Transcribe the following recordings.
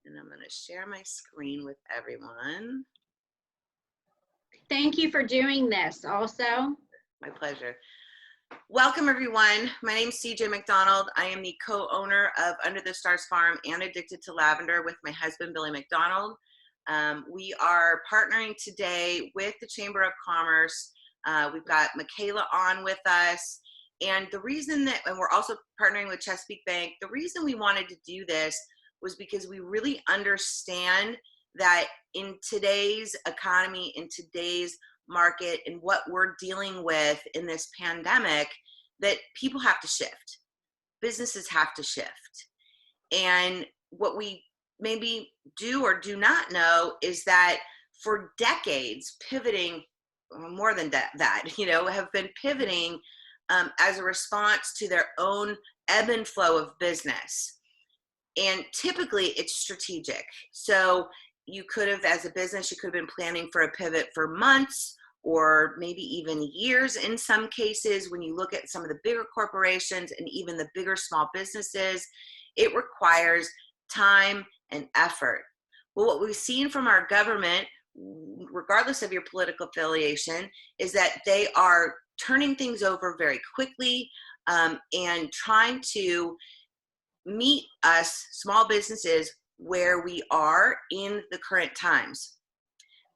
And I'm going to share my screen with everyone. Thank you for doing this also. My pleasure. Welcome, everyone. My name is CJ McDonald. I am the co-owner of Under the Stars Farm and Addicted to Lavender with my husband, Billy McDonald. We are partnering today with the Chamber of Commerce. We've got Michaela on with us. And the reason that, and we're also partnering with Chesapeake Bank, the reason we wanted to do this was because we really understand that in today's economy, in today's market, and what we're dealing with in this pandemic, that people have to shift. Businesses have to shift. And what we maybe do or do not know is that for decades, pivoting, more than that, have been pivoting as a response to their own ebb and flow of business. And typically it's strategic. So you could have, as a business, you could have been planning for a pivot for months or maybe even years in some cases. When you look at some of the bigger corporations and even the bigger small businesses, it requires time and effort. Well, what we've seen from our government, regardless of your political affiliation, is that they are turning things over very quickly and trying to meet us small businesses where we are in the current times.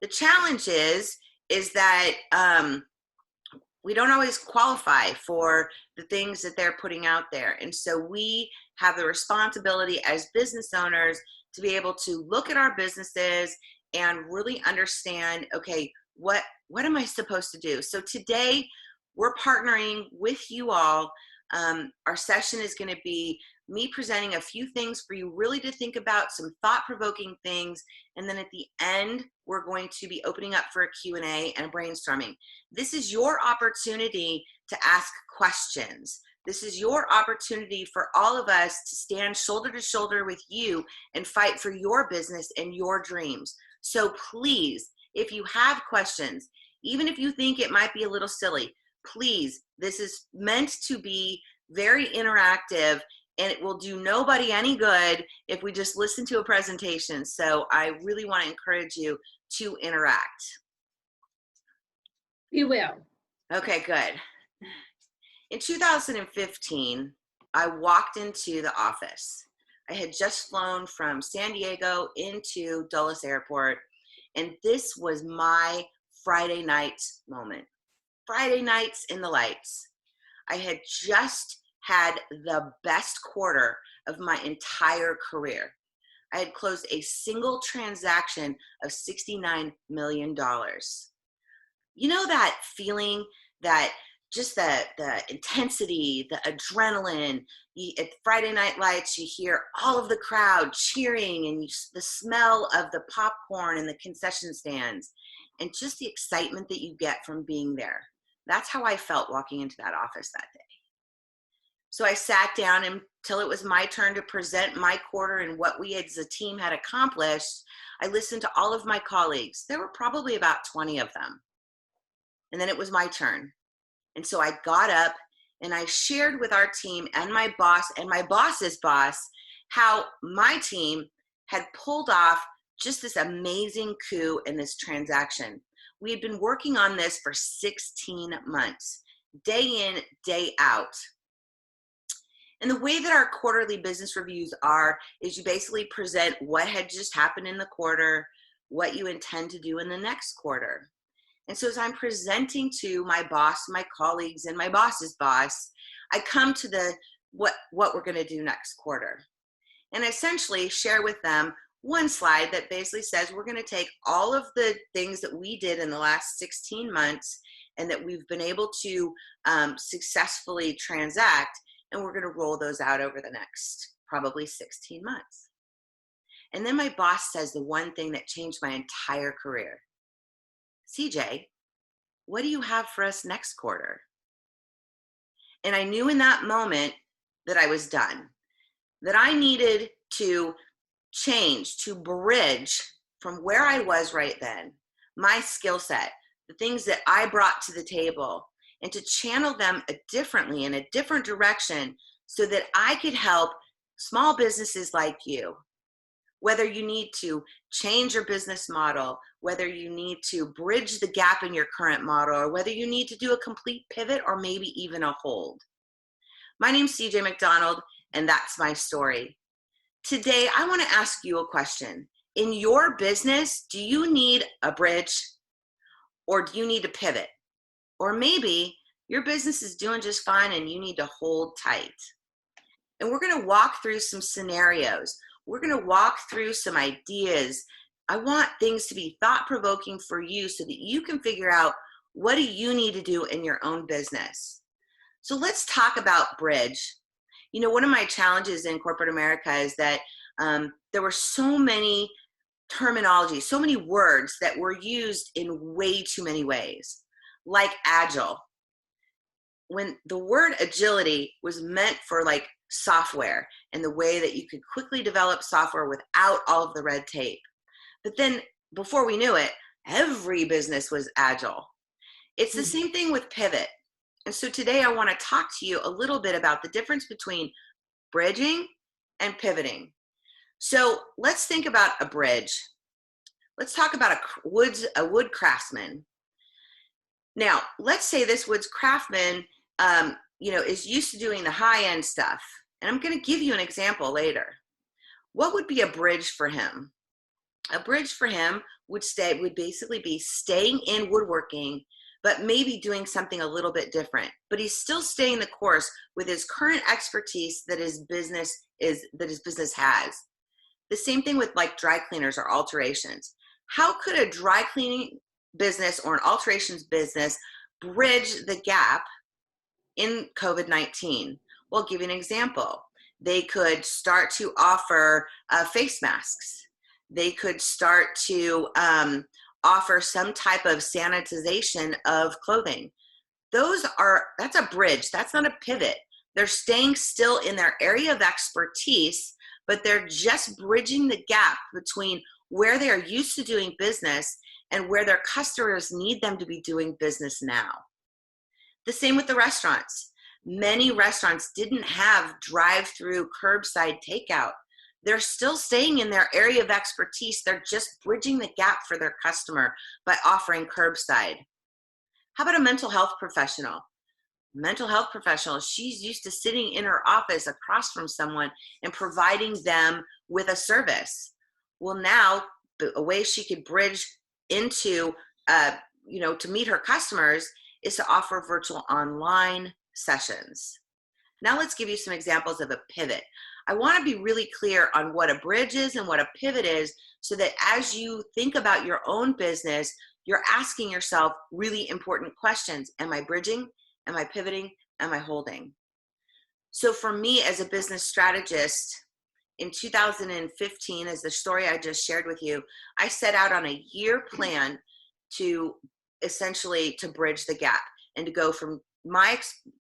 The challenge is that we don't always qualify for the things that they're putting out there. And so we have the responsibility as business owners to be able to look at our businesses and really understand, okay, what am I supposed to do? So today we're partnering with you all. Our session is going to be me presenting a few things for you really to think about, some thought-provoking things, and then at the end, we're going to be opening up for a Q&A and a brainstorming. This is your opportunity to ask questions. This is your opportunity for all of us to stand shoulder to shoulder with you and fight for your business and your dreams. So please, if you have questions, even if you think it might be a little silly, please, this is meant to be very interactive, and it will do nobody any good if we just listen to a presentation. So I really want to encourage you to interact. You will. Okay, good. In 2015, I walked into the office. I had just flown from San Diego into Dulles Airport, and this was my Friday night moment. Friday nights in the lights. I had just had the best quarter of my entire career. I had closed a single transaction of $69 million. You know that feeling, that just the intensity, the adrenaline. At Friday Night Lights, you hear all of the crowd cheering, and the smell of the popcorn in the concession stands, and just the excitement that you get from being there. That's how I felt walking into that office that day. So I sat down until it was my turn to present my quarter and what we as a team had accomplished. I listened to all of my colleagues. There were probably about 20 of them. And then it was my turn. And so I got up and I shared with our team and my boss and my boss's boss how my team had pulled off just this amazing coup in this transaction. We had been working on this for 16 months, day in, day out. And the way that our quarterly business reviews are is you basically present what had just happened in the quarter, what you intend to do in the next quarter. And so as I'm presenting to my boss, my colleagues, and my boss's boss, I come to what we're going to do next quarter. And I essentially share with them one slide that basically says we're going to take all of the things that we did in the last 16 months and that we've been able to successfully transact, and we're going to roll those out over the next probably 16 months. And then my boss says the one thing that changed my entire career. CJ, what do you have for us next quarter? And I knew in that moment that I was done, that I needed to change, to bridge from where I was right then, my skill set, the things that I brought to the table, and to channel them differently in a different direction so that I could help small businesses like you whether you need to change your business model, whether you need to bridge the gap in your current model, or whether you need to do a complete pivot or maybe even a hold. My name's CJ McDonald, and that's my story. Today, I want to ask you a question. In your business, do you need a bridge or do you need to pivot? Or maybe your business is doing just fine and you need to hold tight. And we're going to walk through some scenarios. We're going to walk through some ideas. I want things to be thought-provoking for you so that you can figure out, what do you need to do in your own business? So let's talk about bridge. You know, one of my challenges in corporate America is that there were so many terminology, so many words that were used in way too many ways, like agile. When the word agility was meant for like software and the way that you could quickly develop software without all of the red tape. But then before we knew it, every business was agile. It's the same thing with pivot. And so today I want to talk to you a little bit about the difference between bridging and pivoting. So let's think about a bridge. Let's talk about a wood craftsman. Now, let's say this wood craftsman is used to doing the high-end stuff. And I'm going to give you an example later. What would be a bridge for him? A bridge for him would basically be staying in woodworking, but maybe doing something a little bit different. But he's still staying the course with his current expertise that his business has. The same thing with like dry cleaners or alterations. How could a dry cleaning business or an alterations business bridge the gap in COVID-19? Well, I'll give you an example. They could start to offer face masks. They could start to offer some type of sanitization of clothing. That's a bridge. That's not a pivot. They're staying still in their area of expertise, but they're just bridging the gap between where they are used to doing business and where their customers need them to be doing business now. The same with the restaurants. Many restaurants didn't have drive-through curbside takeout. They're still staying in their area of expertise. They're just bridging the gap for their customer by offering curbside. How about a mental health professional? Mental health professional, she's used to sitting in her office across from someone and providing them with a service. Well, now a way she could bridge into, to meet her customers is to offer virtual online sessions. Now let's give you some examples of a pivot. I want to be really clear on what a bridge is and what a pivot is, so that as you think about your own business, you're asking yourself really important questions. Am I bridging? Am I pivoting? Am I holding? So for me as a business strategist, in 2015, as the story I just shared with you, I set out on a year plan to essentially to bridge the gap and to go from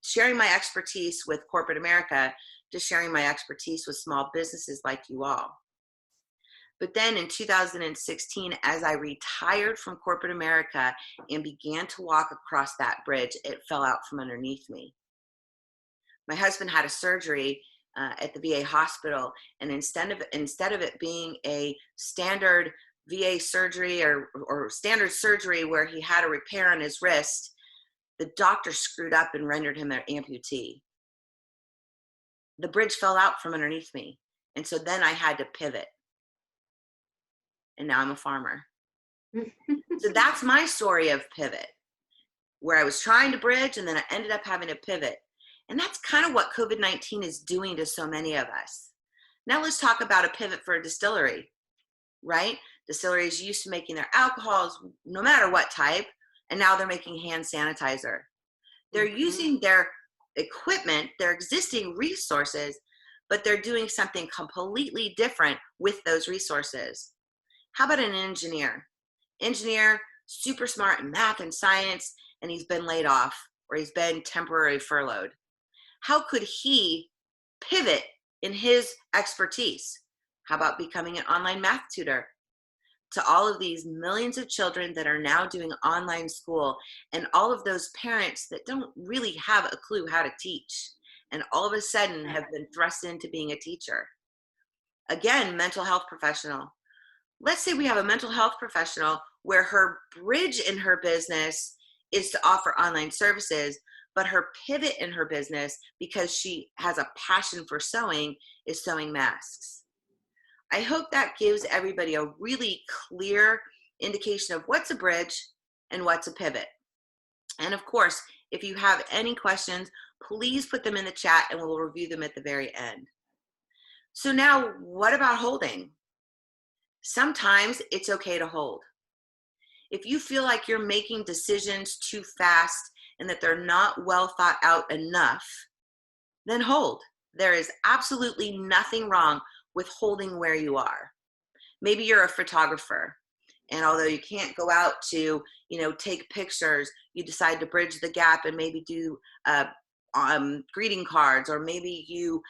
sharing my expertise with corporate America to sharing my expertise with small businesses like you all. But then in 2016, as I retired from corporate America and began to walk across that bridge, it fell out from underneath me. My husband had a surgery at the VA hospital, and instead of it being a standard VA surgery or standard surgery where he had a repair on his wrist, the doctor screwed up and rendered him an amputee. The bridge fell out from underneath me. And so then I had to pivot. And now I'm a farmer. So that's my story of pivot, where I was trying to bridge and then I ended up having to pivot. And that's kind of what COVID-19 is doing to so many of us. Now let's talk about a pivot for a distillery, right? Distilleries used to making their alcohols, no matter what type, and now they're making hand sanitizer. They're using their equipment, their existing resources, but they're doing something completely different with those resources. How about an engineer? Engineer, super smart in math and science, and he's been laid off or he's been temporarily furloughed. How could he pivot in his expertise? How about becoming an online math tutor to all of these millions of children that are now doing online school, and all of those parents that don't really have a clue how to teach and all of a sudden have been thrust into being a teacher? Again, mental health professional. Let's say we have a mental health professional where her bridge in her business is to offer online services, but her pivot in her business, because she has a passion for sewing, is sewing masks. I hope that gives everybody a really clear indication of what's a bridge and what's a pivot. And of course, if you have any questions, please put them in the chat and we'll review them at the very end. So now, what about holding? Sometimes it's okay to hold. If you feel like you're making decisions too fast and that they're not well thought out enough, then hold. There is absolutely nothing wrong with holding where you are. Maybe you're a photographer, and although you can't go out to, take pictures, you decide to bridge the gap and maybe do greeting cards, or maybe you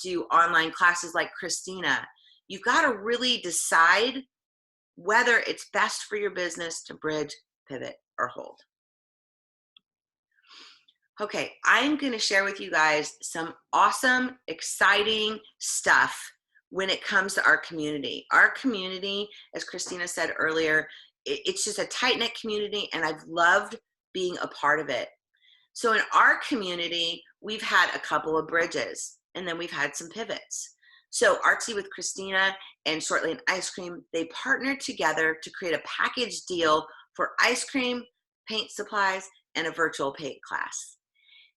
do online classes like Christina. You've got to really decide whether it's best for your business to bridge, pivot, or hold. Okay, I'm going to share with you guys some awesome, exciting stuff when it comes to our community. Our community, as Christina said earlier, it's just a tight-knit community, and I've loved being a part of it. So in our community, we've had a couple of bridges, and then we've had some pivots. So Artsy with Christina and Short Lane Ice Cream, they partnered together to create a package deal for ice cream, paint supplies, and a virtual paint class.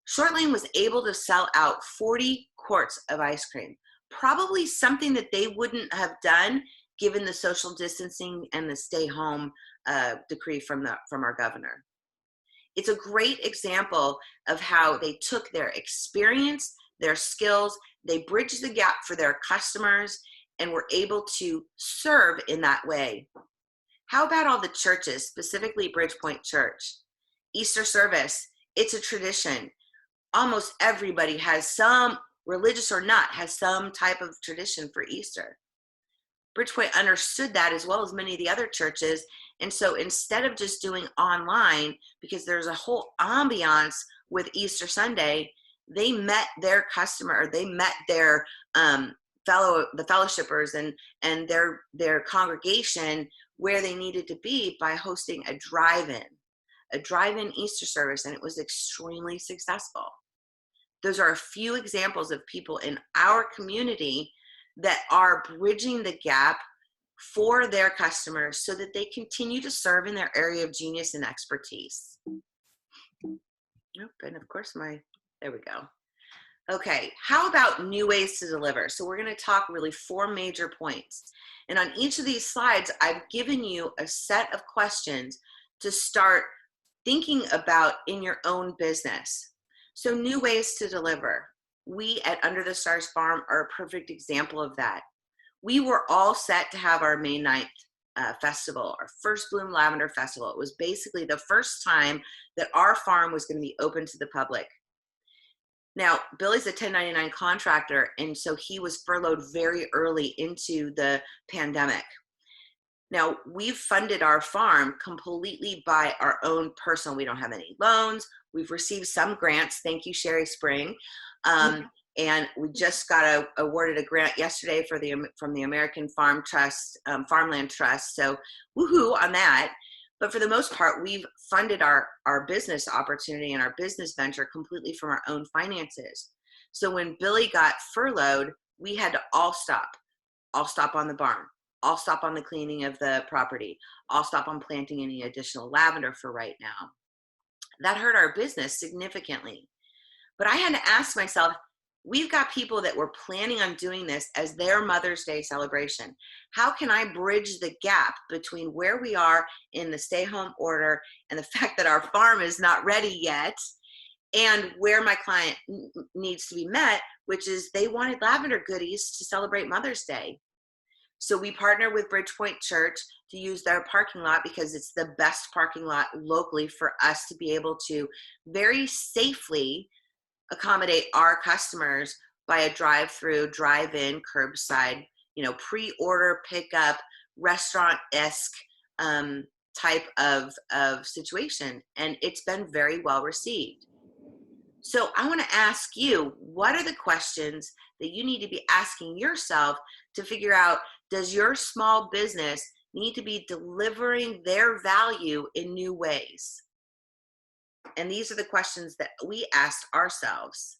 Short Lane was able to sell out 40 quarts of ice cream, probably something that they wouldn't have done given the social distancing and the stay home decree from our governor. It's a great example of how they took their experience, their skills, they bridged the gap for their customers, and were able to serve in that way. How about all the churches, specifically Bridgepoint Church? Easter service, it's a tradition. Almost everybody has some, religious or not, has some type of tradition for Easter. Bridgepoint understood that, as well as many of the other churches. And so instead of just doing online, because there's a whole ambiance with Easter Sunday, they met their customer, or they met their the fellowshippers and their congregation where they needed to be by hosting a drive-in Easter service, and it was extremely successful. Those are a few examples of people in our community that are bridging the gap for their customers so that they continue to serve in their area of genius and expertise. Nope, and of course there we go. Okay, how about new ways to deliver? So we're going to talk really 4 major points. And on each of these slides, I've given you a set of questions to start thinking about in your own business. So new ways to deliver. We at Under the Stars Farm are a perfect example of that. We were all set to have our May 9th festival, our first Bloom Lavender Festival. It was basically the first time that our farm was going to be open to the public. Now, Billy's a 1099 contractor, and so he was furloughed very early into the pandemic. Now, we've funded our farm completely by our own personal. We don't have any loans. We've received some grants. Thank you, Sherry Spring. And we just got awarded a grant yesterday from the American Farm Trust, Farmland Trust. So woohoo on that. But for the most part, we've funded our business opportunity and our business venture completely from our own finances. So when Billy got furloughed, we had to all stop on the barn, all stop on the cleaning of the property, all stop on planting any additional lavender for right now. That hurt our business significantly. But I had to ask myself, we've got people that were planning on doing this as their Mother's Day celebration. How can I bridge the gap between where we are in the stay-home order and the fact that our farm is not ready yet, and where my client needs to be met, which is they wanted lavender goodies to celebrate Mother's Day. So we partnered with Bridgepoint Church to use their parking lot because it's the best parking lot locally for us to be able to very safely accommodate our customers by a drive-through, drive-in, curbside, pre-order, pickup, restaurant-esque type of situation. And it's been very well received. So I want to ask you, what are the questions that you need to be asking yourself to figure out, does your small business need to be delivering their value in new ways? And these are the questions that we asked ourselves.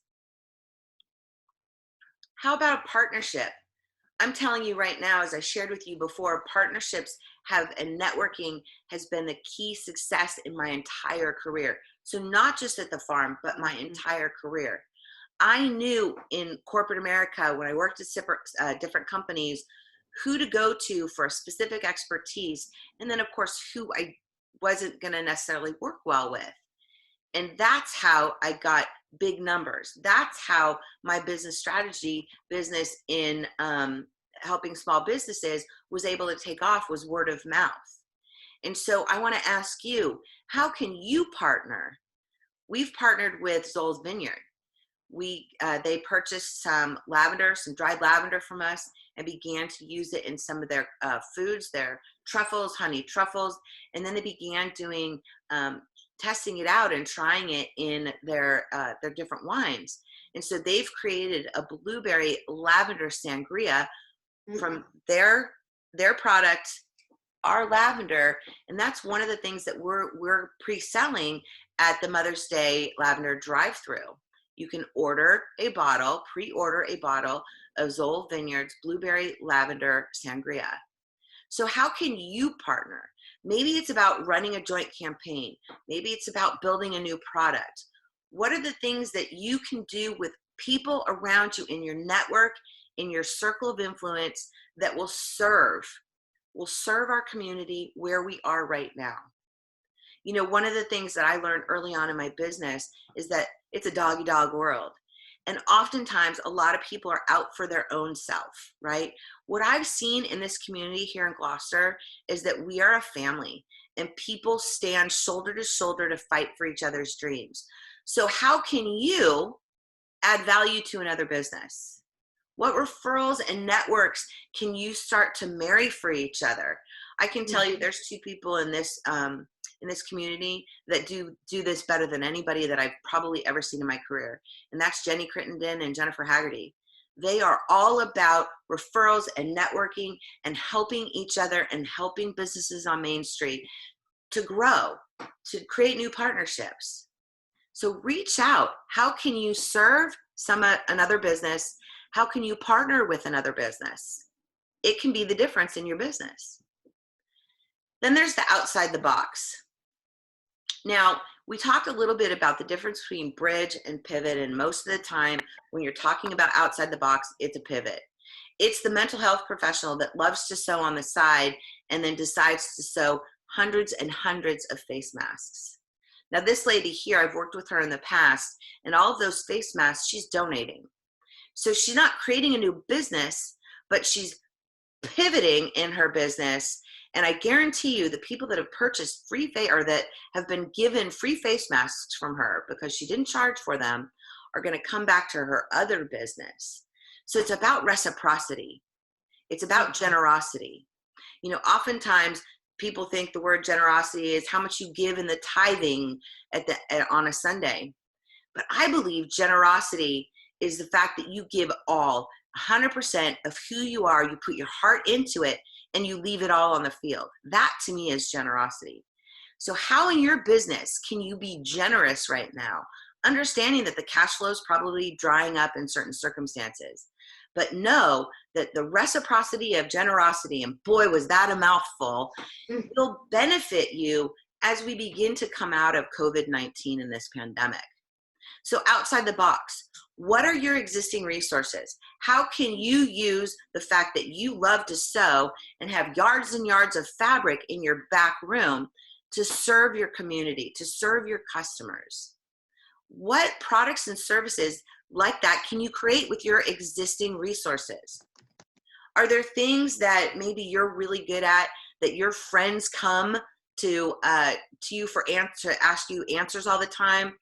How about a partnership? I'm telling you right now, as I shared with you before, partnerships and networking has been the key success in my entire career. So not just at the farm, but my entire career. I knew in corporate America, when I worked at different companies, who to go to for a specific expertise, and then of course who I wasn't going to necessarily work well with. And that's how I got big numbers. That's how my business strategy, business in helping small businesses, was able to take off, was word of mouth. And so I want to ask you, how can you partner? We've partnered with Zoll's Vineyard. They purchased some lavender, some dried lavender from us, and began to use it in some of their foods, their truffles, honey truffles, and then they began doing testing it out and trying it in their different wines. And so they've created a blueberry lavender sangria from their product, our lavender, and that's one of the things that we're pre-selling at the Mother's Day lavender drive-through. You can pre-order a bottle of Zoll Vineyards Blueberry Lavender Sangria. So how can you partner? Maybe it's about running a joint campaign. Maybe it's about building a new product. What are the things that you can do with people around you in your network, in your circle of influence, that will serve our community where we are right now? You know, one of the things that I learned early on in my business is that it's a dog-eat-dog world. And oftentimes a lot of people are out for their own self, right? What I've seen in this community here in Gloucester is that we are a family and people stand shoulder to shoulder to fight for each other's dreams. So how can you add value to another business? What referrals and networks can you start to marry for each other? I can tell you there's two people in this community that do this better than anybody that I've probably ever seen in my career. And that's Jenny Crittenden and Jennifer Haggerty. They are all about referrals and networking and helping each other and helping businesses on Main Street to grow, to create new partnerships. So reach out. How can you serve another business? How can you partner with another business? It can be the difference in your business. Then there's the outside the box. Now, we talked a little bit about the difference between bridge and pivot, and most of the time when you're talking about outside the box, it's a pivot. It's the mental health professional that loves to sew on the side and then decides to sew hundreds and hundreds of face masks. Now, this lady here, I've worked with her in the past, and all of those face masks, she's donating. So she's not creating a new business, but she's pivoting in her business. And I guarantee you the people that have purchased or that have been given free face masks from her because she didn't charge for them are going to come back to her other business. So it's about reciprocity. It's about generosity. You know, oftentimes people think the word generosity is how much you give in the tithing on a Sunday. But I believe generosity is the fact that you give all, 100% of who you are, you put your heart into it, and you leave it all on the field. That to me is generosity. So how in your business can you be generous right now? Understanding that the cash flow is probably drying up in certain circumstances, but know that the reciprocity of generosity, and boy, was that a mouthful, will benefit you as we begin to come out of COVID-19 and this pandemic. So outside the box, what are your existing resources? How can you use the fact that you love to sew and have yards and yards of fabric in your back room to serve your community, to serve your customers? What products and services like that can you create with your existing resources? Are there things that maybe you're really good at that your friends come to you to ask you answers all the time?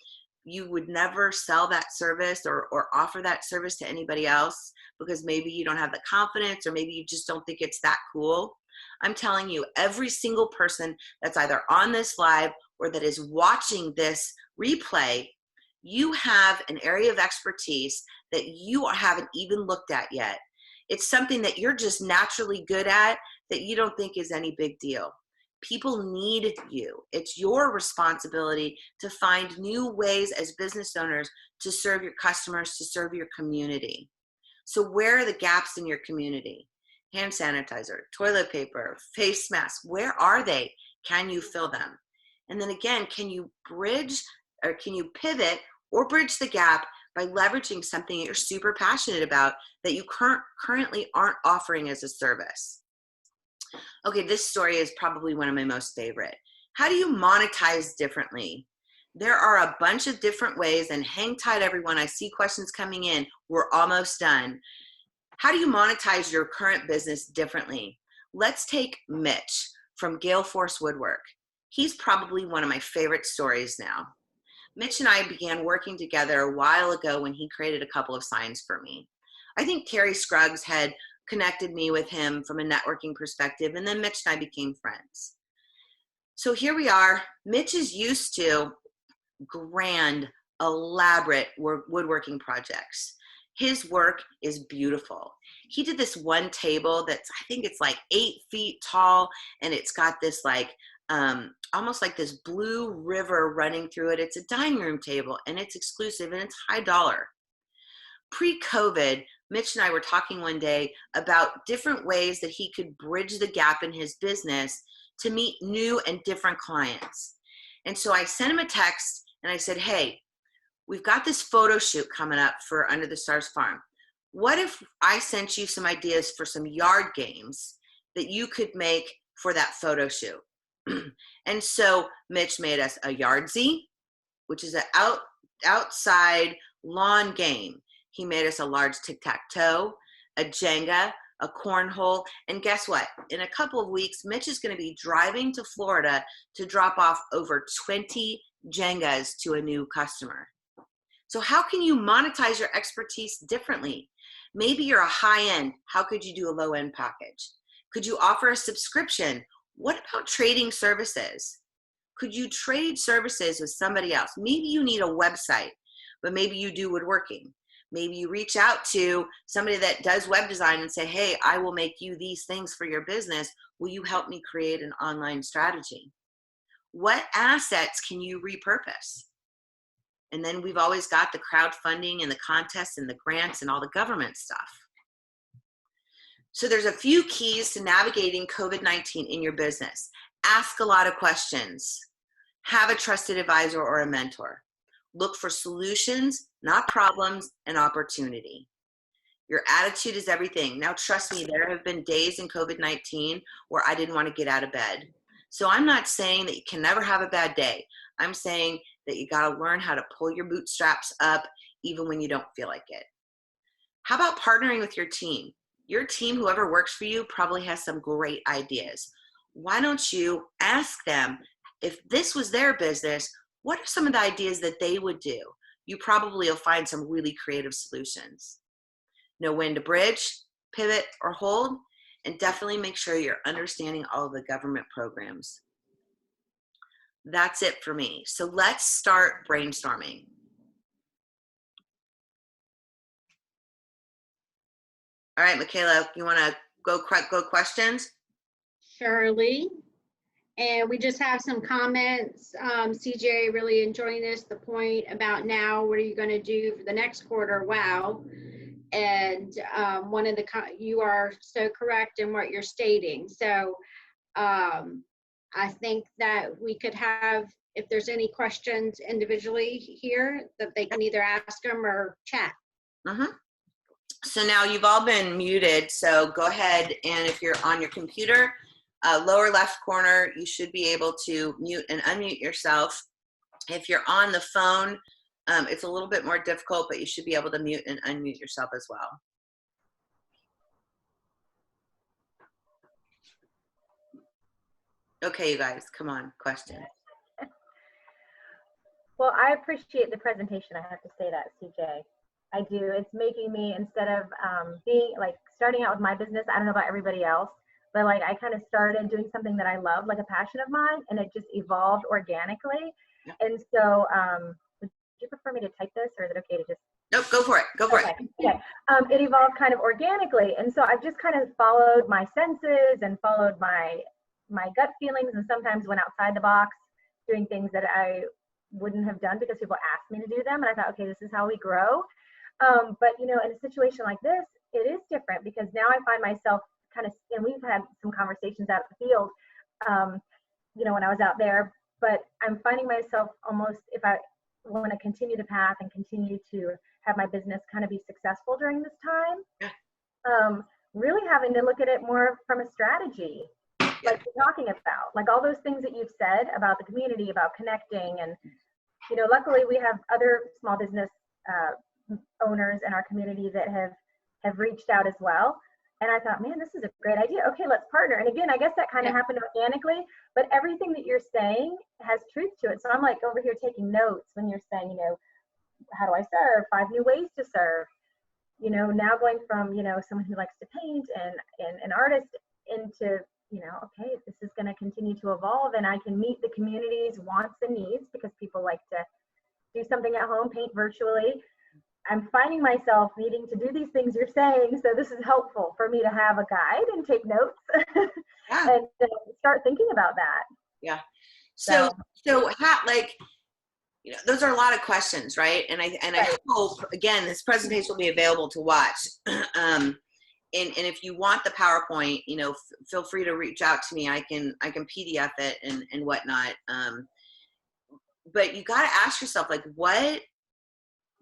You would never sell that service or offer that service to anybody else because maybe you don't have the confidence or maybe you just don't think it's that cool. I'm telling you, every single person that's either on this live or that is watching this replay, you have an area of expertise that you haven't even looked at yet. It's something that you're just naturally good at that you don't think is any big deal. People need you. It's your responsibility to find new ways as business owners to serve your customers, to serve your community. So where are the gaps in your community? Hand sanitizer, toilet paper, face masks, where are they? Can you fill them? And then again, can you bridge or can you pivot or bridge the gap by leveraging something that you're super passionate about that you currently aren't offering as a service? Okay, this story is probably one of my most favorite. How do you monetize differently? There are a bunch of different ways, and hang tight, everyone. I see questions coming in. We're almost done. How do you monetize your current business differently? Let's take Mitch from Gale Force Woodwork. He's probably one of my favorite stories now. Mitch and I began working together a while ago when he created a couple of signs for me. I think Terry Scruggs had connected me with him from a networking perspective, and then Mitch and I became friends. So here we are. Mitch is used to grand, elaborate woodworking projects. His work is beautiful. He did this one table that's, I think it's like 8 feet tall, and it's got this like, almost like this blue river running through it. It's a dining room table, and it's exclusive, and it's high dollar. Pre-COVID, Mitch and I were talking one day about different ways that he could bridge the gap in his business to meet new and different clients. And so I sent him a text and I said, hey, we've got this photo shoot coming up for Under the Stars Farm. What if I sent you some ideas for some yard games that you could make for that photo shoot? And so Mitch made us a Yardsie, which is an outside lawn game. He made us a large tic-tac-toe, a Jenga, a cornhole, and guess what? In a couple of weeks, Mitch is going to be driving to Florida to drop off over 20 Jengas to a new customer. So how can you monetize your expertise differently? Maybe you're a high-end. How could you do a low-end package? Could you offer a subscription? What about trading services? Could you trade services with somebody else? Maybe you need a website, but maybe you do woodworking. Maybe you reach out to somebody that does web design and say, hey, I will make you these things for your business. Will you help me create an online strategy? What assets can you repurpose? And then we've always got the crowdfunding and the contests and the grants and all the government stuff. So there's a few keys to navigating COVID-19 in your business. Ask a lot of questions. Have a trusted advisor or a mentor. Look for solutions, not problems, and opportunity. Your attitude is everything. Now, trust me, there have been days in COVID-19 where I didn't want to get out of bed. So I'm not saying that you can never have a bad day. I'm saying that you got to learn how to pull your bootstraps up even when you don't feel like it. How about partnering with your team? Your team, whoever works for you, probably has some great ideas. Why don't you ask them, if this was their business, what are some of the ideas that they would do? You probably will find some really creative solutions. Know when to bridge, pivot, or hold, and definitely make sure you're understanding all of the government programs. That's it for me. So let's start brainstorming. All right, Michaela, you want to go questions? Surely. And we just have some comments. CJ, really enjoying this. The point about now, what are you going to do for the next quarter? Wow. And one of the, you are so correct in what you're stating. So I think that we could have, if there's any questions individually here, that they can either ask them or chat. So now you've all been muted. So go ahead, and if you're on your computer, lower left corner, you should be able to mute and unmute yourself. If you're on the phone, it's a little bit more difficult, but you should be able to mute and unmute yourself as well. Okay, you guys, come on, question. Well, I appreciate the presentation. I have to say that, CJ. I do. It's making me, instead of being like starting out with my business, I don't know about everybody else, but like I kind of started doing something that I love, like a passion of mine, and it just evolved organically. Yeah. And so would you prefer me to type this, or is it okay to just Nope, go for it. Go for it. Okay. It evolved kind of organically, and so I've just kind of followed my senses and followed my gut feelings, and sometimes went outside the box, doing things that I wouldn't have done because people asked me to do them, and I thought, okay, this is how we grow. But in a situation like this, it is different because now I find myself kind of, and we've had some conversations out in the field, when I was out there, but I'm finding myself almost, if I want to continue the path and continue to have my business kind of be successful during this time, really having to look at it more from a strategy, like you're talking about, like all those things that you've said about the community, about connecting. And, luckily we have other small business owners in our community that have reached out as well. And I thought, man, this is a great idea. Okay, let's partner. And again, I guess that kind of happened organically, but everything that you're saying has truth to it. So I'm like over here taking notes when you're saying, how do I serve? 5 new ways to serve. Now going from, someone who likes to paint and an artist into, okay, this is going to continue to evolve, and I can meet the community's wants and needs because people like to do something at home, paint virtually. I'm finding myself needing to do these things you're saying. So this is helpful for me to have a guide and take notes and start thinking about that. Yeah. So how, those are a lot of questions, right? And I hope, again, this presentation will be available to watch. And if you want the PowerPoint, feel free to reach out to me. I can PDF it and whatnot. But you got to ask yourself,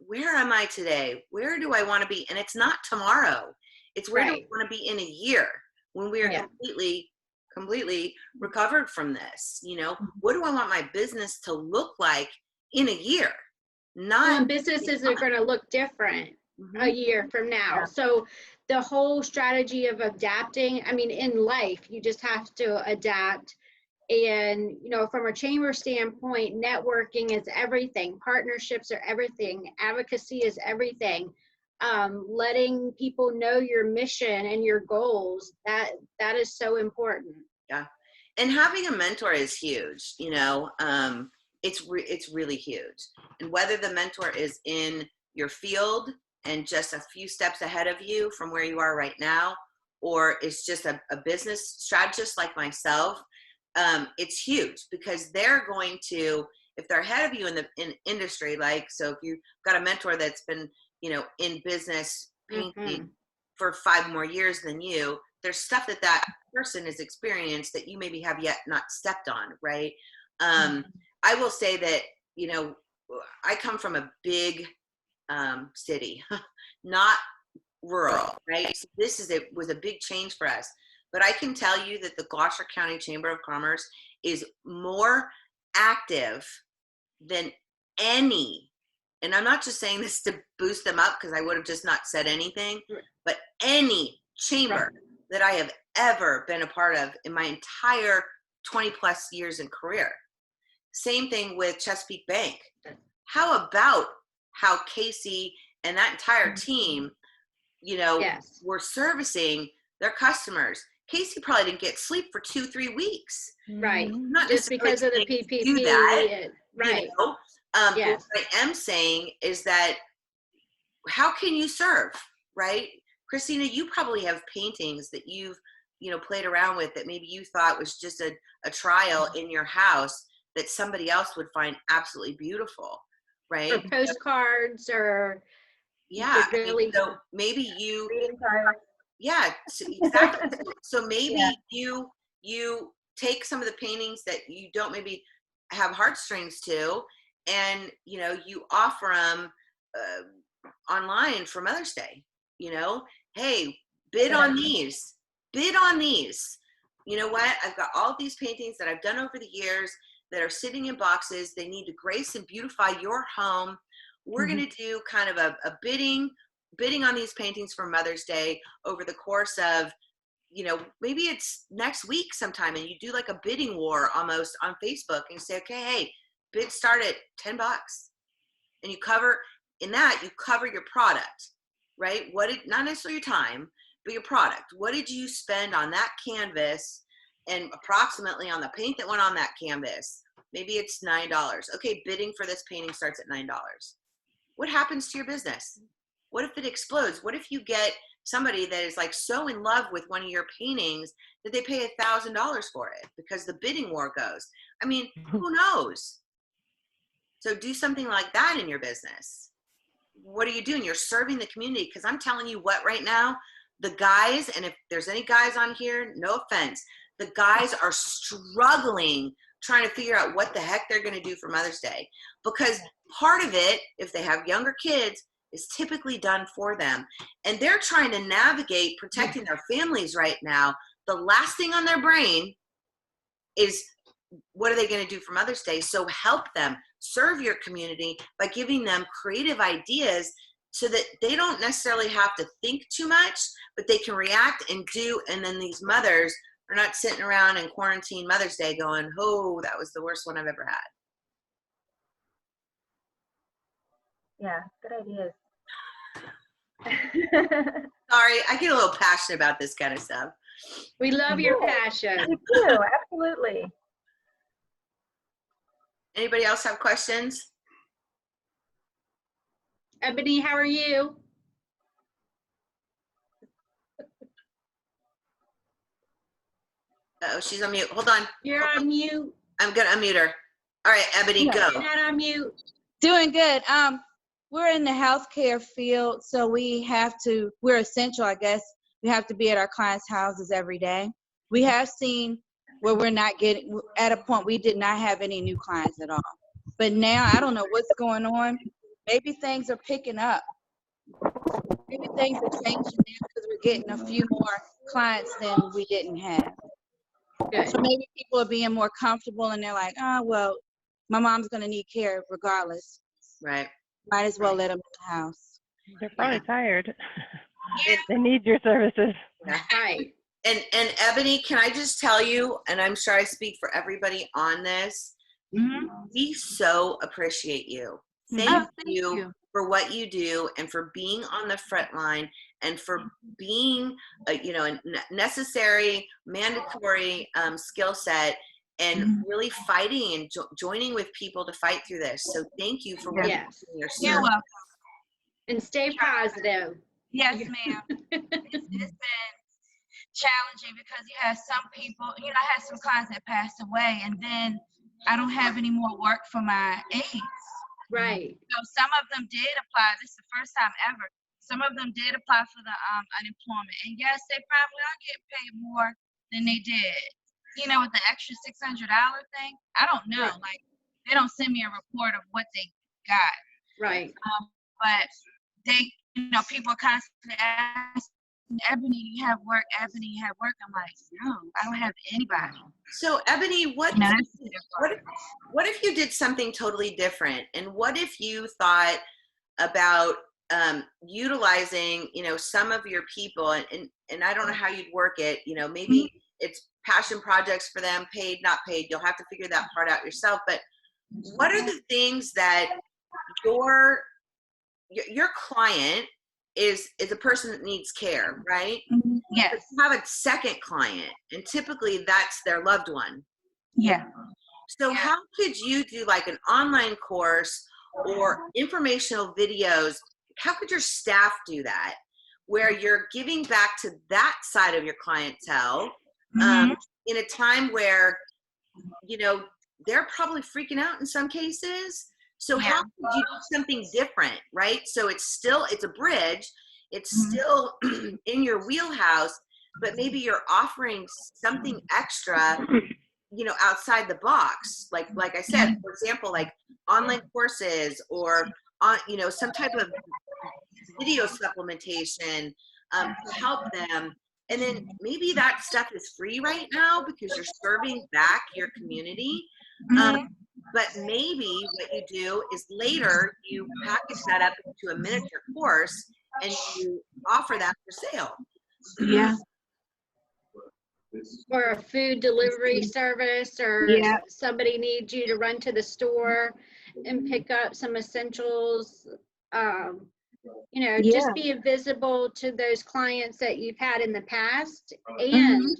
where am I today? Where do I want to be? And it's not tomorrow. It's where do I want to be in a year when we are completely recovered from this? What do I want my business to look like in a year? Not businesses are going to look different a year from now. So the whole strategy of adapting, in life, you just have to adapt. And, from a chamber standpoint, networking is everything. Partnerships are everything. Advocacy is everything. Letting people know your mission and your goals, that is so important. Yeah. And having a mentor is huge, it's really huge. And whether the mentor is in your field and just a few steps ahead of you from where you are right now, or is just a business strategist like myself, it's huge because they're going to, if they're ahead of you in industry, so if you've got a mentor that's been, in business painting for 5 more years than you, there's stuff that person has experienced that you maybe have yet not stepped on, right? I will say that, I come from a big city, not rural, right? So was a big change for us. But I can tell you that the Gloucester County Chamber of Commerce is more active than any, and I'm not just saying this to boost them up because I would have just not said anything, but any chamber that I have ever been a part of in my entire 20 plus years in career. Same thing with Chesapeake Bank. How about how Casey and that entire team, were servicing their customers? Casey probably didn't get sleep for 2-3 weeks. Right. Not just because of the PPP. Do that, right. But what I am saying is that how can you serve, right? Christina, you probably have paintings that you've, played around with that maybe you thought was just a trial in your house that somebody else would find absolutely beautiful, right? Or postcards or really. So maybe you reading cards. Yeah, so exactly. So maybe you take some of the paintings that you don't maybe have heartstrings to, and you offer them online for Mother's Day. Hey, bid on these. Bid on these. You know what? I've got all these paintings that I've done over the years that are sitting in boxes. They need to grace and beautify your home. We're going to do kind of a bidding on these paintings for Mother's Day over the course of, maybe it's next week sometime, and you do like a bidding war almost on Facebook and you say, okay, hey, bids start at $10. And you cover your product, right? Not necessarily your time, but your product. What did you spend on that canvas and approximately on the paint that went on that canvas? Maybe it's $9. Okay, bidding for this painting starts at $9. what happens to your business? What if it explodes? What if you get somebody that is like so in love with one of your paintings that they pay $1,000 for it because the bidding war goes? I mean, who knows? So do something like that in your business. What are you doing? You're serving the community, because I'm telling you what, right now, the guys, and if there's any guys on here, no offense, the guys are struggling trying to figure out what the heck they're going to do for Mother's Day, because part of it, if they have younger kids, is typically done for them, and they're trying to navigate protecting their families right now. The last thing on their brain is, what are they going to do for Mother's Day? So help them serve your community by giving them creative ideas so that they don't necessarily have to think too much, but they can react and do. And then these mothers are not sitting around in quarantine Mother's Day going, oh, that was the worst one I've ever had. Yeah, good ideas. Sorry, I get a little passionate about this kind of stuff. We love your passion. Me too, absolutely. Anybody else have questions? Ebony, how are you? Uh-oh, she's on mute. Hold on. You're on mute. I'm going to unmute her. All right, Ebony, go. You're not on mute. Doing good. We're in the healthcare field, so we're essential, I guess. We have to be at our clients' houses every day. We have seen where we're not getting, at a point we did not have any new clients at all. But now, I don't know what's going on. Maybe things are picking up. Maybe things are changing now because we're getting a few more clients than we didn't have. Good. So maybe people are being more comfortable and they're like, oh, well, my mom's going to need care regardless. Right. Might as well let them in the house. They're probably tired. Yeah. They need your services. Yeah. Right. And Ebony, can I just tell you, and I'm sure I speak for everybody on this, we so appreciate you. Thank you for what you do and for being on the front line and for being a necessary, mandatory skill set and really fighting and joining with people to fight through this. So thank you for what you're doing. Your You're welcome. And stay positive. Yes, ma'am. It's been challenging because you have some people, I had some clients that passed away, and then I don't have any more work for my aides. Right. So some of them did apply. This is the first time ever. Some of them did apply for the unemployment. And yes, they probably are getting paid more than they did. With the extra $600 thing, I don't know. Right. Like, they don't send me a report of what they got. Right. But they, people constantly ask, Ebony, you have work? Ebony, you have work? I'm like, no, I don't have anybody. So Ebony, what if you did something totally different? And what if you thought about utilizing, some of your people, and I don't know how you'd work it, maybe it's passion projects for them, paid, not paid. You'll have to figure that part out yourself. But what are the things that your client is a person that needs care, right? Yes. But you have a second client, and typically that's their loved one. Yeah. So how could you do like an online course or informational videos? How could your staff do that, where you're giving back to that side of your clientele in a time where, they're probably freaking out in some cases? So how could you do something different, right? So it's a bridge. It's still in your wheelhouse, but maybe you're offering something extra, outside the box. Like I said, for example, like online courses or some type of video supplementation to help them. And then maybe that stuff is free right now because you're serving back your community. But maybe what you do is later you package that up into a miniature course and you offer that for sale. Yeah. Or a food delivery service, or somebody needs you to run to the store and pick up some essentials. Just be visible to those clients that you've had in the past and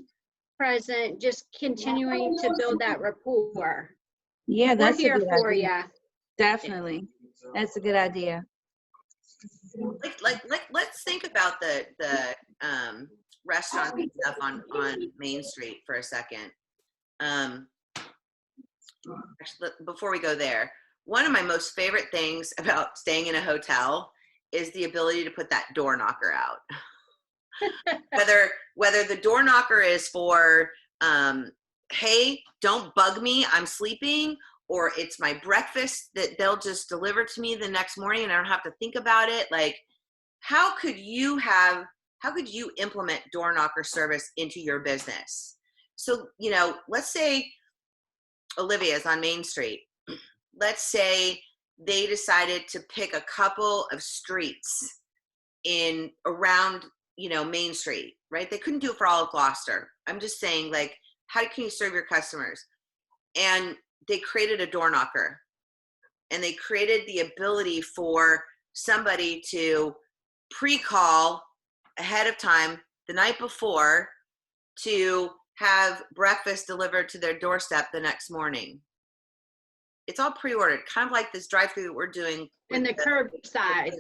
present, just continuing to build that rapport. Yeah, that's We're here a good for idea. you. Definitely. That's a good idea. let's think about the restaurants and stuff on Main Street for a second. Actually, before we go there, one of my most favorite things about staying in a hotel is the ability to put that door knocker out. whether the door knocker is for hey, don't bug me, I'm sleeping, or it's my breakfast that they'll just deliver to me the next morning and I don't have to think about it. Like, how could you implement door knocker service into your business? So, let's say Olivia's on Main Street. Let's say they decided to pick a couple of streets in around, Main Street, right? They couldn't do it for all of Gloucester. I'm just saying, like, how can you serve your customers? And they created a door knocker, and they created the ability for somebody to pre-call ahead of time the night before to have breakfast delivered to their doorstep the next morning. It's all pre-ordered, kind of like this drive-through that we're doing. And the curbside.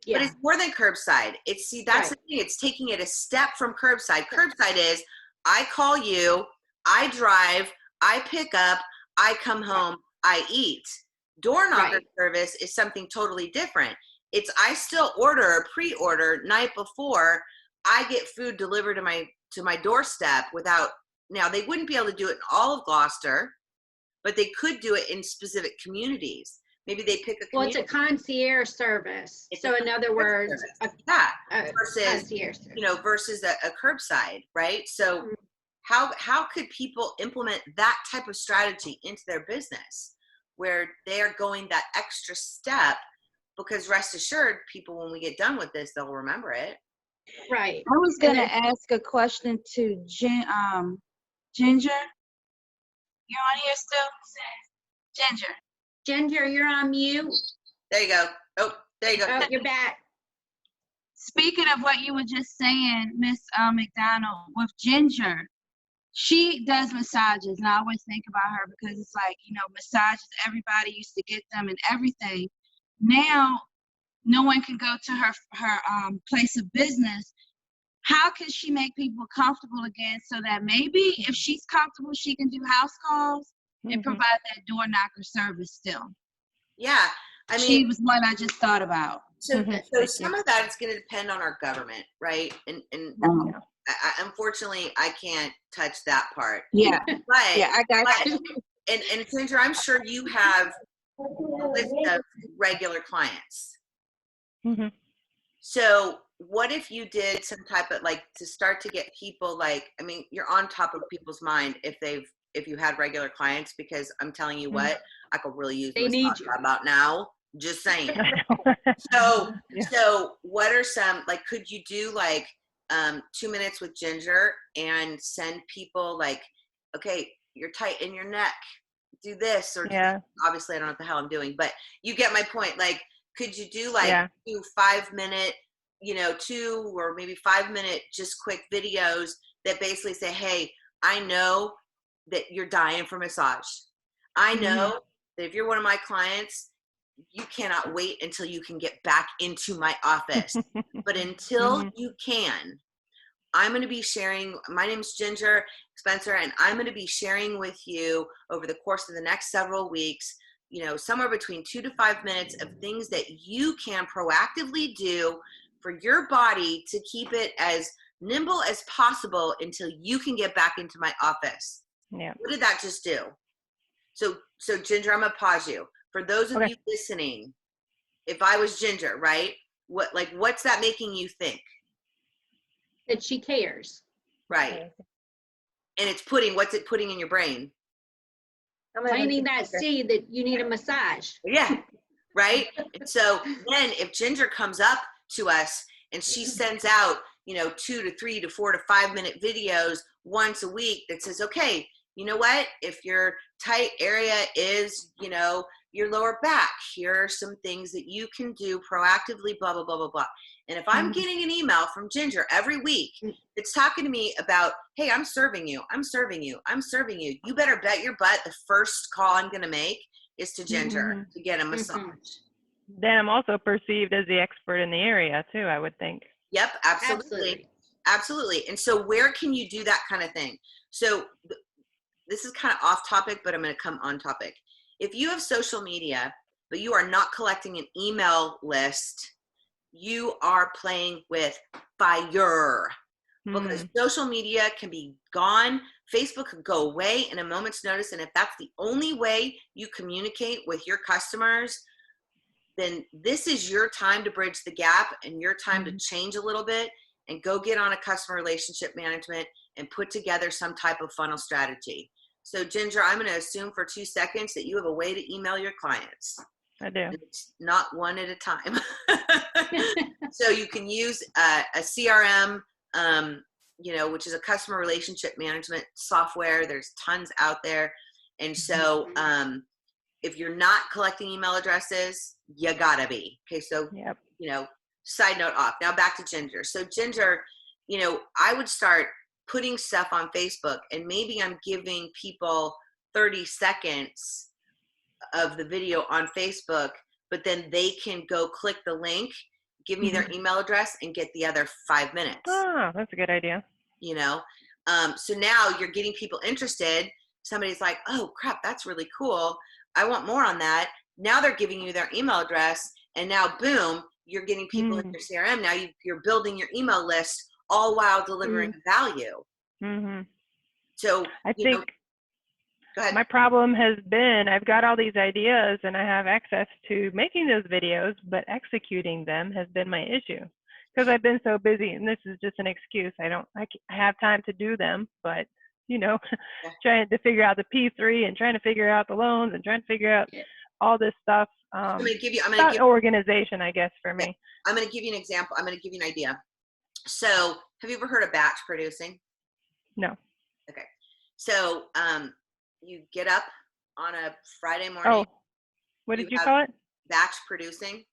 Yeah. But it's more than curbside. That's Right. the thing. It's taking it a step from curbside. Curbside is, I call you, I drive, I pick up, I come home, I eat. Door knocker service is something totally different. It's, I still order or pre-order night before, I get food delivered to my doorstep without, now they wouldn't be able to do it in all of Gloucester, but they could do it in specific communities. Maybe they pick a community. Well, it's a concierge service. So in other words, versus, versus a curbside, right? So how could people implement that type of strategy into their business where they are going that extra step? Because rest assured, people, when we get done with this, they'll remember it. Right. I was going to ask a question to Ginger. You're on here still? Ginger, you're on mute. There you go. Oh, there you go. Oh, you're back. Speaking of what you were just saying, Miss McDonald, with Ginger, she does massages, and I always think about her because it's like, massages, everybody used to get them and everything. Now, no one can go to her place of business. How can she make people comfortable again so that maybe if she's comfortable, she can do house calls and provide that door knocker service still? Yeah. I mean, she was one I just thought about. So some of that is going to depend on our government, right? And unfortunately, I can't touch that part. Yeah. But, yeah, I got you. And Ginger, I'm sure you have a list of regular clients. Mm-hmm. So what if you did some type of, like, to start to get people, like, I mean, you're on top of people's mind if you had regular clients, because I'm telling you what, I could really use they need you about now. Just saying. So what are some, like, could you do like 2 minutes with Ginger and send people like, okay, you're tight in your neck, do this, or obviously I don't know what the hell I'm doing, but you get my point. Like, could you do like 2 5-minute, 2 or maybe 5-minute just quick videos that basically say, hey, I know that you're dying for massage. I know that if you're one of my clients, you cannot wait until you can get back into my office. But until you can, I'm going to be sharing, my name's Ginger Spencer, and I'm going to be sharing with you over the course of the next several weeks, somewhere between 2 to 5 minutes of things that you can proactively do for your body to keep it as nimble as possible until you can get back into my office. Yeah. What did that just do? So Ginger, I'm going to pause you. For those of you listening, if I was Ginger, right? What's that making you think? That she cares. Right. And what's it putting in your brain? Planting that seed that you need a massage. Yeah. Right. And so then if Ginger comes up to us and she sends out, 2 to 3 to 4 to 5 minute videos once a week that says, okay, you know what? If your tight area is, your lower back, here are some things that you can do proactively, blah, blah, blah, blah, blah. And if I'm getting an email from Ginger every week that's talking to me about, hey, I'm serving you, you better bet your butt the first call I'm going to make is to Ginger to get a massage. then I'm also perceived as the expert in the area too, I would think. Yep, absolutely. Absolutely. And so where can you do that kind of thing? So this is kind of off topic, but I'm going to come on topic. If you have social media, but you are not collecting an email list, you are playing with fire. Because social media can be gone. Facebook could go away in a moment's notice. And if that's the only way you communicate with your customers, then this is your time to bridge the gap and your time to change a little bit and go get on a customer relationship management and put together some type of funnel strategy. So Ginger, I'm going to assume for 2 seconds that you have a way to email your clients. I do. It's not one at a time. So you can use a CRM, which is a customer relationship management software. There's tons out there. And so if you're not collecting email addresses, you gotta be. Okay, so, side note off. Now back to Ginger. So Ginger, I would start putting stuff on Facebook, and maybe I'm giving people 30 seconds of the video on Facebook, but then they can go click the link, give me their email address, and get the other 5 minutes. Oh, that's a good idea. So now you're getting people interested. Somebody's like, oh crap, that's really cool. I want more on that. Now they're giving you their email address, and now boom, you're getting people in your CRM. Now you're building your email list, all while delivering value. So I think go ahead. my problem has been I've got all these ideas and I have access to making those videos, but executing them has been my issue because I've been so busy, and this is just an excuse. I have time to do them, but trying to figure out the P3 and trying to figure out the loans and trying to figure out all this stuff. I'm going to give you organization, I guess, for me. I'm going to give you an example. I'm going to give you an idea. So have you ever heard of batch producing? No. Okay. So you get up on a Friday morning. Oh, what did you call it? Batch producing.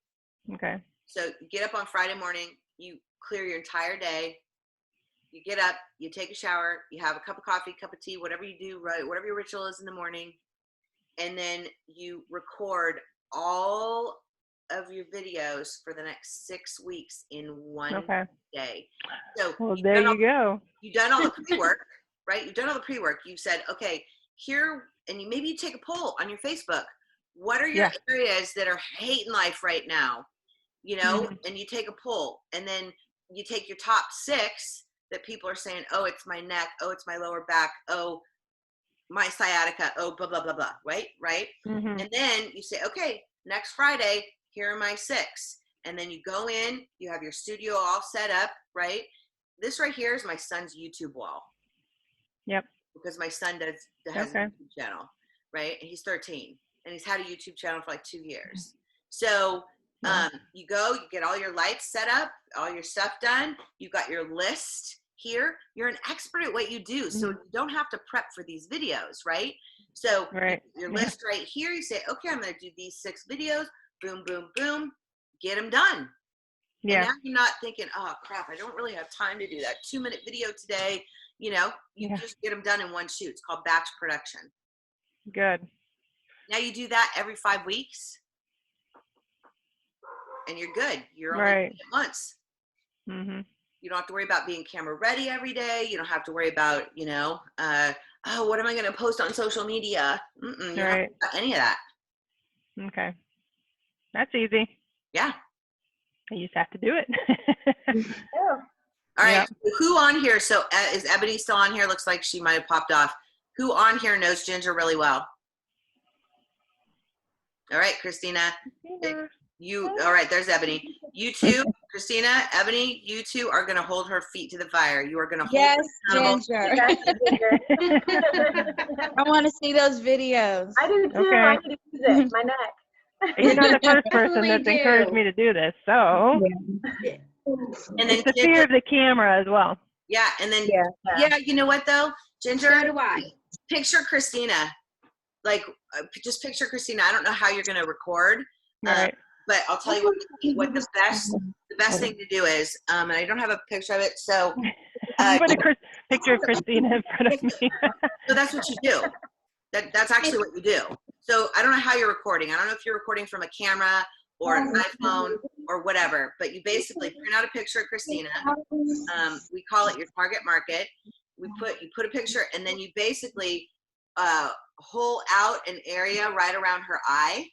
Okay. So you get up on Friday morning, you clear your entire day. You get up, you take a shower, you have a cup of coffee, cup of tea, whatever you do, right? Whatever your ritual is in the morning. And then you record all of your videos for the next 6 weeks in one day. So there you go. You've done all the pre-work, right? You've done all the pre-work. You've said, okay, here, and maybe you take a poll on your Facebook. What are your areas that are hating life right now? And you take a poll, and then you take your top 6 that people are saying, oh, it's my neck, oh, it's my lower back, oh, my sciatica, oh, blah, blah, blah, blah, right? And then you say, okay, next Friday, here are my 6. And then you go in, you have your studio all set up, right? This right here is my son's YouTube wall. Yep. Because my son has a YouTube channel, right? And he's 13, and he's had a YouTube channel for like 2 years. So you go, you get all your lights set up, all your stuff done. You've got your list here. You're an expert at what you do, so you don't have to prep for these videos, right? So your list right here, you say, okay, I'm going to do these 6 videos. Boom, boom, boom. Get them done. Yeah. And now you're not thinking, oh crap, I don't really have time to do that 2-minute video today. You just get them done in one shoot. It's called batch production. Good. Now you do that every 5 weeks, and you're good. You're only doing it once. You don't have to worry about being camera ready every day. You don't have to worry about, oh, what am I going to post on social media? You don't have to worry about any of that. Okay. That's easy. Yeah. You just have to do it. All right. Who on here? So is Ebony still on here? Looks like she might have popped off. Who on here knows Ginger really well? All right, Christina. All right, there's Ebony. You two, Christina, Ebony, you two are going to hold her feet to the fire. You are going to hold Ginger. I want to see those videos. I do too. Okay. I need to use it. My neck. You're not the first person that's encouraged me to do this, so. And then it's the fear of the camera as well. Yeah, and then you know what though, Ginger? So do I. Picture Christina, like just picture Christina. I don't know how you're going to record, but I'll tell you what the best thing to do is, and I don't have a picture of it, so. Put a picture of Christina in front of me. So that's what you do. That's actually what you do. So I don't know how you're recording. I don't know if you're recording from a camera or an iPhone or whatever, but you basically print out a picture of Christina. We call it your target market. You put a picture, and then you basically hole out an area right around her eye.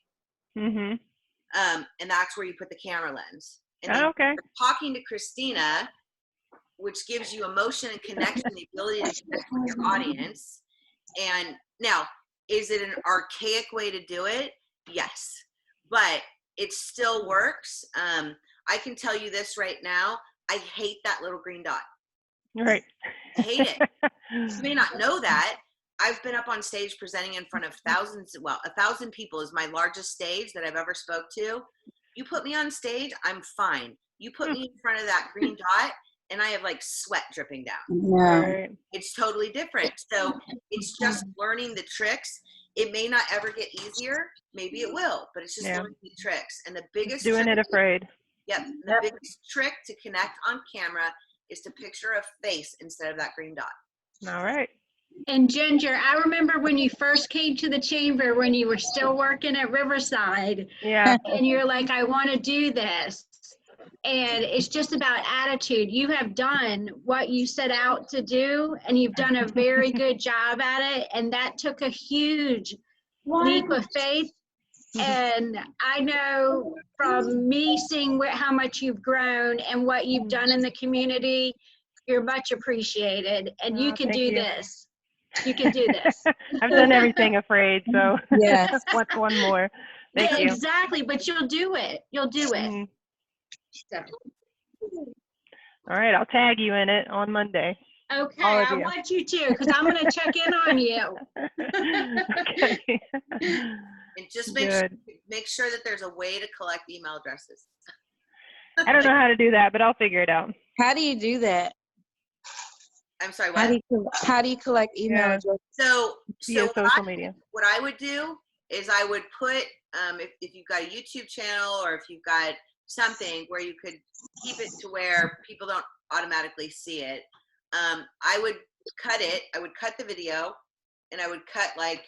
Mm-hmm. And that's where you put the camera lens. And then Okay. you're talking to Christina, which gives you emotion and connection, the ability to connect with your audience. And now, is it an archaic way to do it? Yes, but it still works. I can tell you this right now. I hate that little green dot. Right. I hate it. You may not know that. I've been up on stage presenting in front of thousands. Well, 1,000 people is my largest stage that I've ever spoke to. You put me on stage, I'm fine. You put me in front of that green dot, and I have like sweat dripping down. Yeah. Right. It's totally different. So it's just learning the tricks. It may not ever get easier. Maybe it will, but it's just learning the tricks. And the biggest Doing trick, it afraid. Yep. The biggest trick to connect on camera is to picture a face instead of that green dot. All right. And Ginger, I remember when you first came to the chamber, when you were still working at Riverside, Yeah. and you're like, I want to do this. And it's just about attitude. You have done what you set out to do, and you've done a very good job at it. And that took a huge leap of faith. And I know from me seeing how much you've grown and what you've done in the community, you're much appreciated. And you can do this. You can do this. I've done everything afraid, so Yes. what's one more? Thank Yeah, you. exactly, but you'll do it. You'll do it. Mhm. So, All right, I'll tag you in it on Monday. okay, All of I you. want you to, because I'm going to check in on you. Okay. And just Good. make sure that there's a way to collect email addresses. I don't know how to do that, but I'll figure it out. How do you do that? I'm sorry, How what? do you collect email Yeah. addresses? So Via social media. what I would do is I would put, if you've got a YouTube channel or if you've got something where you could keep it to where people don't automatically see it, I would cut it. I would cut the video, and I would cut like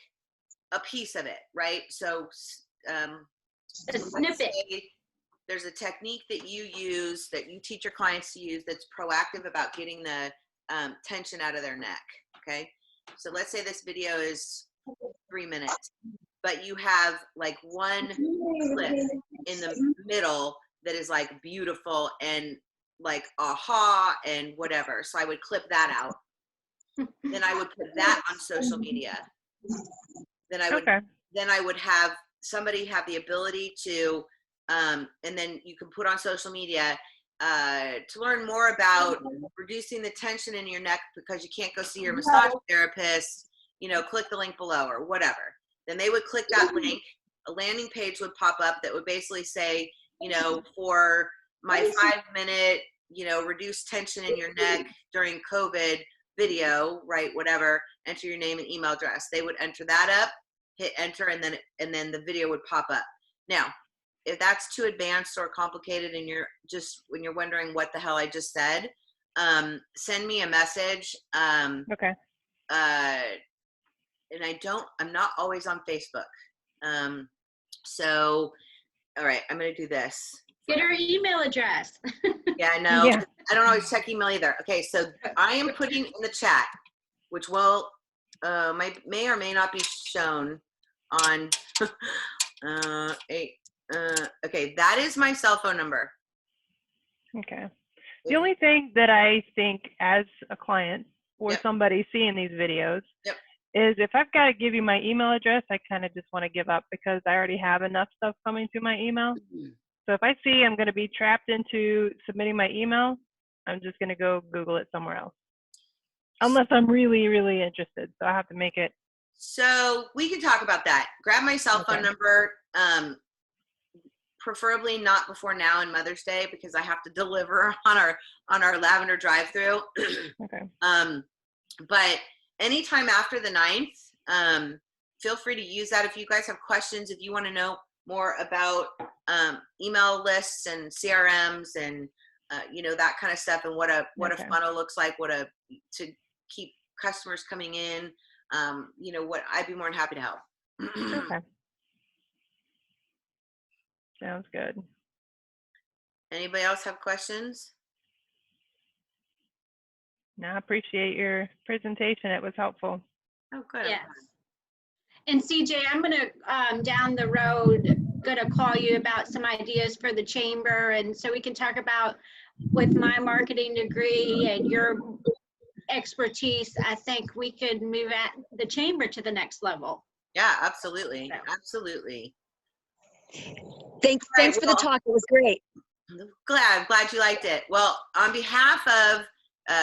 a piece of it, right? So A snippet. there's a technique that you use, that you teach your clients to use, that's proactive about getting the tension out of their neck. Okay, so let's say this video is 3 minutes, but you have like one clip in the middle that is like beautiful and like aha and whatever. So I would clip that out. Then I would put that on social media. Then I would have somebody have the ability to, and then you can put on social media to learn more about reducing the tension in your neck because you can't go see your massage therapist, click the link below or whatever. Then they would click that link. A landing page would pop up that would basically say, for my 5-minute, reduce tension in your neck during COVID video, right? Whatever, enter your name and email address. They would enter that up, hit enter, and then the video would pop up. Now, if that's too advanced or complicated and when you're wondering what the hell I just said, send me a message. Okay. And I'm not always on Facebook. So, all right, I'm going to do this. Get her email address. Yeah, I know. Yeah. I don't always check email either. Okay, so I am putting in the chat, which will may or may not be shown on okay, that is my cell phone number. Okay. The only thing that I think as a client or Yep. somebody seeing these videos Yep. is if I've got to give you my email address, I kind of just want to give up because I already have enough stuff coming to my email. So if I see I'm going to be trapped into submitting my email, I'm just going to go Google it somewhere else. Unless I'm really, really interested. So I have to make it. So we can talk about that. Grab my cell phone Okay. number, preferably not before now and Mother's Day because I have to deliver on our Lavender drive-through. Okay. But anytime after the 9th, feel free to use that if you guys have questions, if you want to know more about email lists and CRMs and that kind of stuff, and what a Okay. funnel looks like, to keep customers coming in, what I'd be more than happy to help. Okay. Sounds good. Anybody else have questions? No, I appreciate your presentation. It was helpful. Oh, good. Yes. And CJ, I'm gonna, down the road, gonna call you about some ideas for the chamber, and so we can talk about, with my marketing degree and your expertise, I think we could move at the chamber to the next level. Yeah, absolutely. Absolutely. Thanks for the talk. It was great. Glad you liked it. Well, on behalf of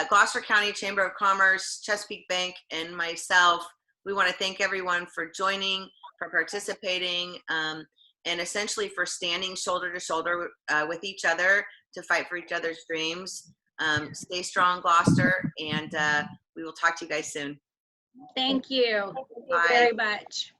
Gloucester County Chamber of Commerce, Chesapeake Bank, and myself, we want to thank everyone for joining, for participating, and essentially for standing shoulder to shoulder with each other to fight for each other's dreams. Stay strong, Gloucester, and we will talk to you guys soon. Thank you Bye. very much.